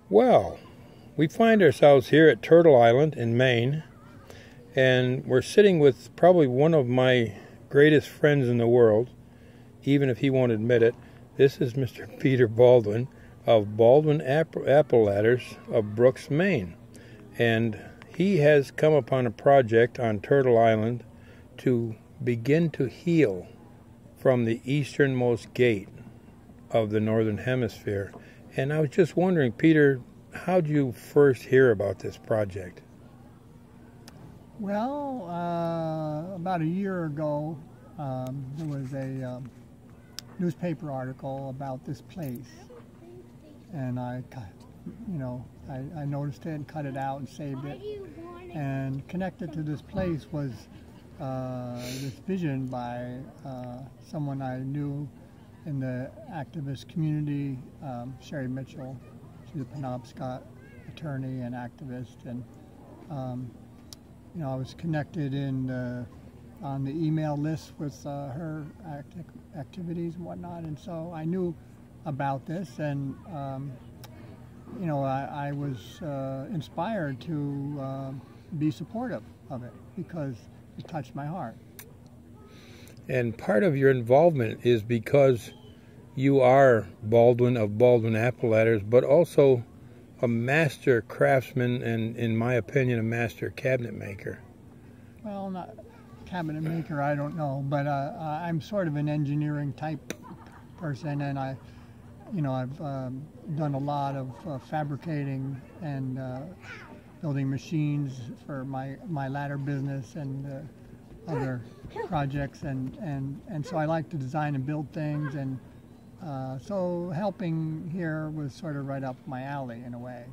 Well, we find ourselves here at Turtle Island in Maine, and we're sitting with probably one of my greatest friends in the world, even if he won't admit it. This is Mr. Peter Baldwin of Baldwin Apple Ladders of Brooks, Maine. And he has come upon a project on Turtle Island to begin to heal from the easternmost gate of the Northern Hemisphere. And I was just wondering, Peter, how did you first hear about this project? Well, about a year ago, there was a newspaper article about this place, and I noticed it and cut it out and saved it. And connected to this place was this vision by someone I knew in the activist community, Sherry Mitchell. She's a Penobscot attorney and activist, and I was connected on the email list with her activities and whatnot, and so I knew about this, and I was inspired to be supportive of it because it touched my heart. And part of your involvement is because you are Baldwin of Baldwin Apple Ladders, but also a master craftsman and, in my opinion, a master cabinet maker. Well, not cabinet maker, I don't know, but I'm sort of an engineering type person, and I've done a lot of fabricating and building machines for my ladder business and other projects, and so I like to design and build things, and so helping here was sort of right up my alley in a way.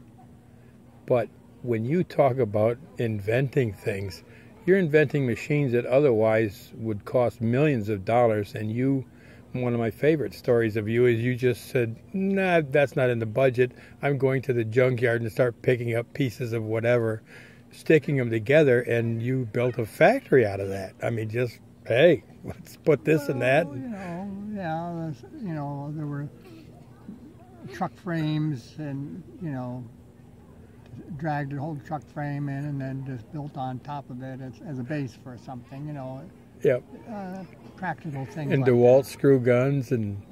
But when you talk about inventing things, you're inventing machines that otherwise would cost millions of dollars, and one of my favorite stories of you is you just said, nah, that's not in the budget. I'm going to the junkyard and start picking up pieces of whatever, sticking them together, and you built a factory out of that. I mean, just, hey, let's put this and that. There were truck frames, and, dragged the whole truck frame in and then just built on top of it as a base for something, Yep. Practical things. And like DeWalt that. screw guns and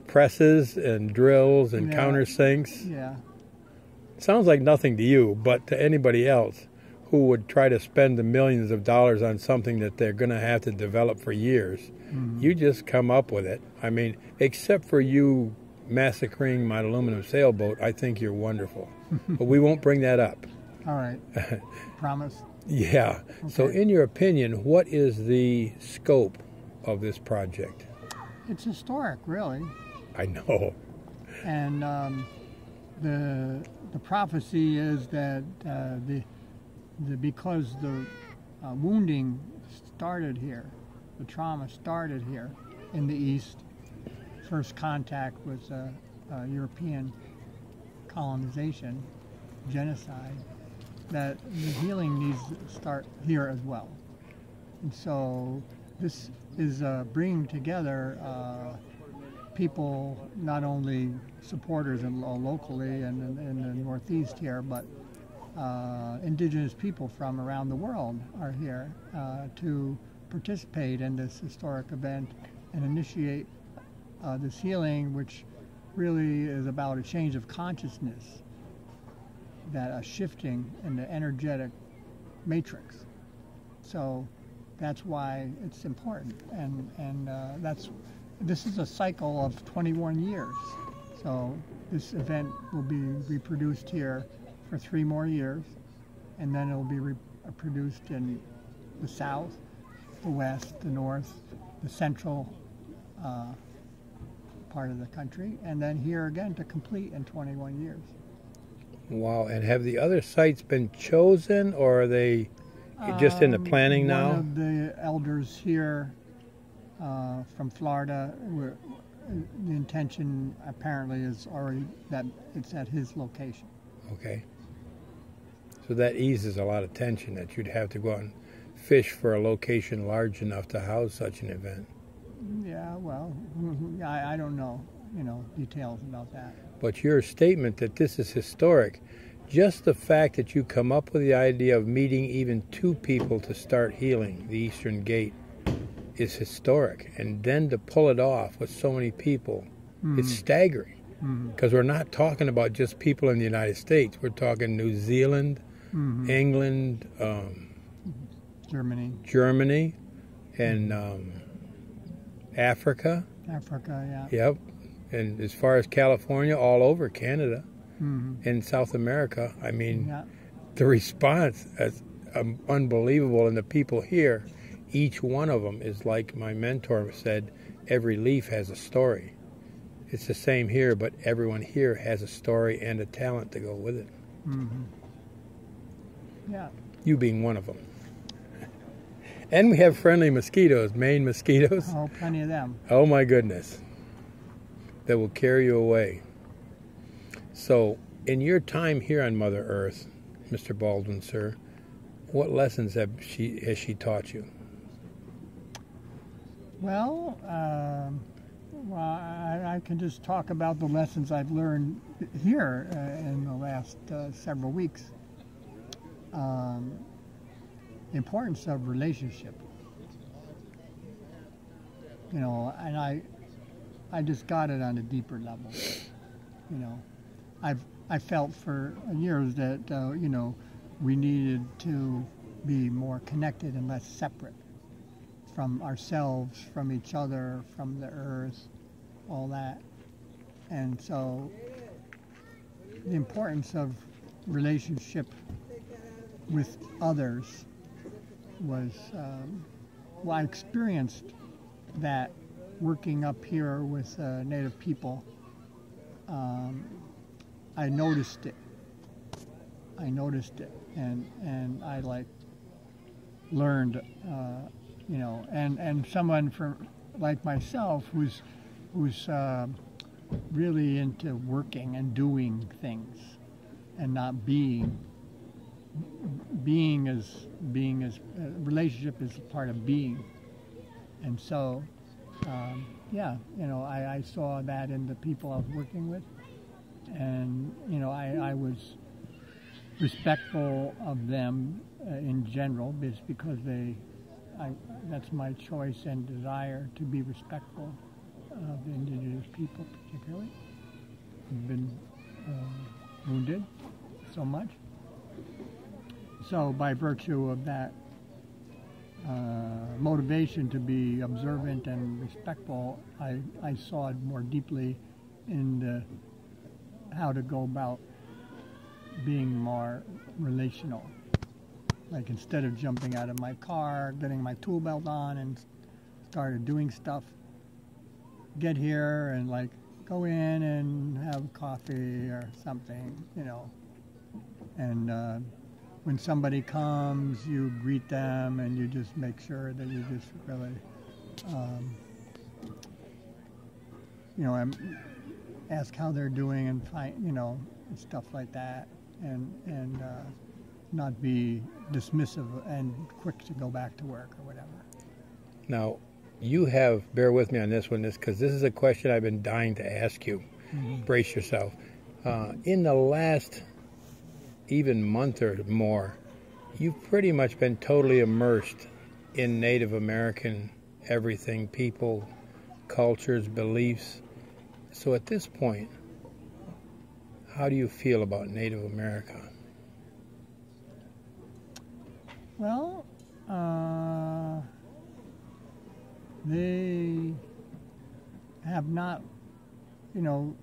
presses and drills and countersinks. Yeah. Sounds like nothing to you, but to anybody else who would try to spend the millions of dollars on something that they're going to have to develop for years, you just come up with it. I mean, except for you massacring my aluminum sailboat, I think you're wonderful. But we won't bring that up. All right. Promise. Yeah. Okay. So in your opinion, what is the scope of this project? It's historic, really. I know. And the prophecy is that because the wounding started here, the trauma started here in the East, first contact with European colonization, genocide, that the healing needs to start here as well. And so this is bringing together people, not only supporters locally and in the Northeast here, but indigenous people from around the world are here to participate in this historic event and initiate this healing, which really is about a change of consciousnness, that a shifting in the energetic matrix. So that's why it's important, and this is a cycle of 21 years. So this event will be reproduced here for 3 more years, and then it will be reproduced in the South, the West, the North, the Central part of the country, and then here again to complete in 21 years. Wow. And have the other sites been chosen, or are they just in the planning now? One of the elders here from Florida, the intention apparently is already that it's at his location. Okay. So that eases a lot of tension that you'd have to go out and fish for a location large enough to house such an event. Yeah, well, I don't know, details about that. But your statement that this is historic, just the fact that you come up with the idea of meeting even two people to start healing the Eastern Gate is historic. And then to pull it off with so many people, it's staggering. Because we're not talking about just people in the United States. We're talking New Zealand, England, Germany, and Africa. Yeah. Yep. And as far as California, all over Canada and South America. I mean, the response is unbelievable. And the people here, each one of them is like my mentor said, every leaf has a story. It's the same here, but everyone here has a story and a talent to go with it. Yeah. You being one of them. And we have friendly mosquitoes, Maine mosquitoes. Oh, plenty of them. Oh my goodness. That will carry you away. So, in your time here on Mother Earth, Mr. Baldwin, sir, what lessons has she taught you? Well, I can just talk about the lessons I've learned here in the last several weeks. The importance of relationship. You know, and I just got it on a deeper level. You know, I felt for years that you know, we needed to be more connected and less separate from ourselves, from each other, from the earth, all that. And so the importance of relationship with others was, well, I experienced that working up here with Native people. I noticed it, and I like learned, you know, and someone like myself who's really into working and doing things, and not being relationship is a part of being, and so yeah, you know, I saw that in the people I was working with, and you know, I was respectful of them in general, just because that's my choice and desire to be respectful of the indigenous people, particularly who've been wounded so much. So by virtue of that motivation to be observant and respectful, I saw it more deeply in how to go about being more relational. Like, instead of jumping out of my car, getting my tool belt on and started doing stuff, get here and like go in and have coffee or something, you know, and when somebody comes, you greet them and you just make sure that you just really, you know, ask how they're doing and find, you know, and stuff like that, and not be dismissive and quick to go back to work or whatever. Now, you have, bear with me on this one, because this is a question I've been dying to ask you. Brace yourself. In the last even month or more, you've pretty much been totally immersed in Native American everything, people, cultures, beliefs. So at this point, how do you feel about Native America? Well, they have not, you know,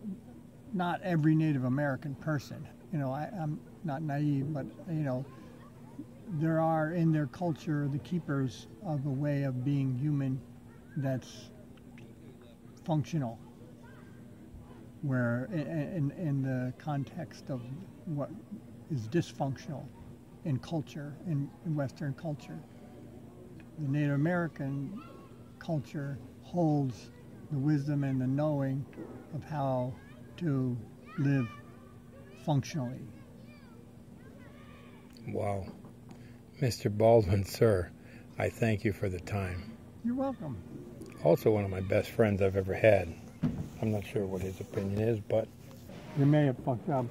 not every Native American person. You know, I'm not naive, but, you know, there are in their culture the keepers of a way of being human that's functional, where in the context of what is dysfunctional in culture, in Western culture. The Native American culture holds the wisdom and the knowing of how to live functionally. Wow. Mr. Baldwin, sir, I thank you for the time. You're welcome. Also one of my best friends I've ever had. I'm not sure what his opinion is, but You may have fucked up.